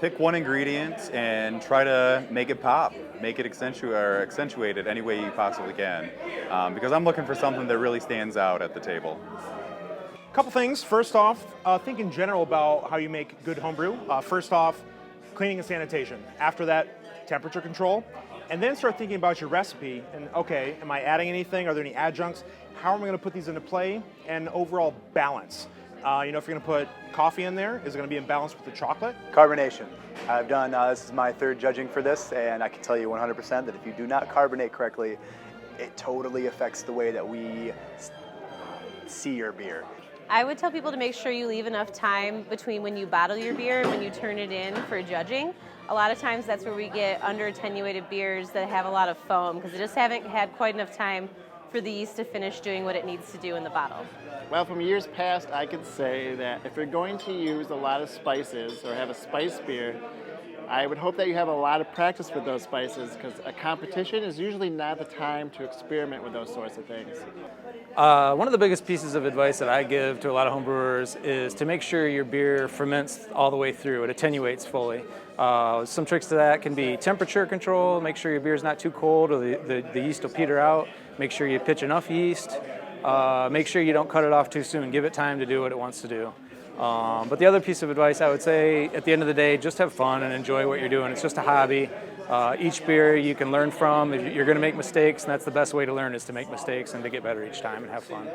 Pick one ingredient and try to make it pop, make it accentuate it any way you possibly can. Because I'm looking for something that really stands out at the table. Couple things. First off, think in general about how you make good homebrew. First off, cleaning and sanitation. After that, temperature control. And then start thinking about your recipe and, okay, am I adding anything? Are there any adjuncts? How am I going to put these into play? And overall balance. If you're going to put coffee in there, is it going to be in balance with the chocolate? Carbonation. I've done, this is my third judging for this, and I can tell you 100% that if you do not carbonate correctly, it totally affects the way that we see your beer. I would tell people to make sure you leave enough time between when you bottle your beer and when you turn it in for judging. A lot of times that's where we get under-attenuated beers that have a lot of foam because they just haven't had quite enough time for the yeast to finish doing what it needs to do in the bottle. Well, from years past, I could say that if you're going to use a lot of spices or have a spice beer, I would hope that you have a lot of practice with those spices because a competition is usually not the time to experiment with those sorts of things. One of the biggest pieces of advice that I give to a lot of homebrewers is to make sure your beer ferments all the way through, it attenuates fully. Some tricks to that can be temperature control, make sure your beer is not too cold or the yeast will peter out, make sure you pitch enough yeast, make sure you don't cut it off too soon, give it time to do what it wants to do. But the other piece of advice I would say, at the end of the day, just have fun and enjoy what you're doing. It's just a hobby. Each beer you can learn from. You're going to make mistakes, and that's the best way to learn is to make mistakes and to get better each time and have fun.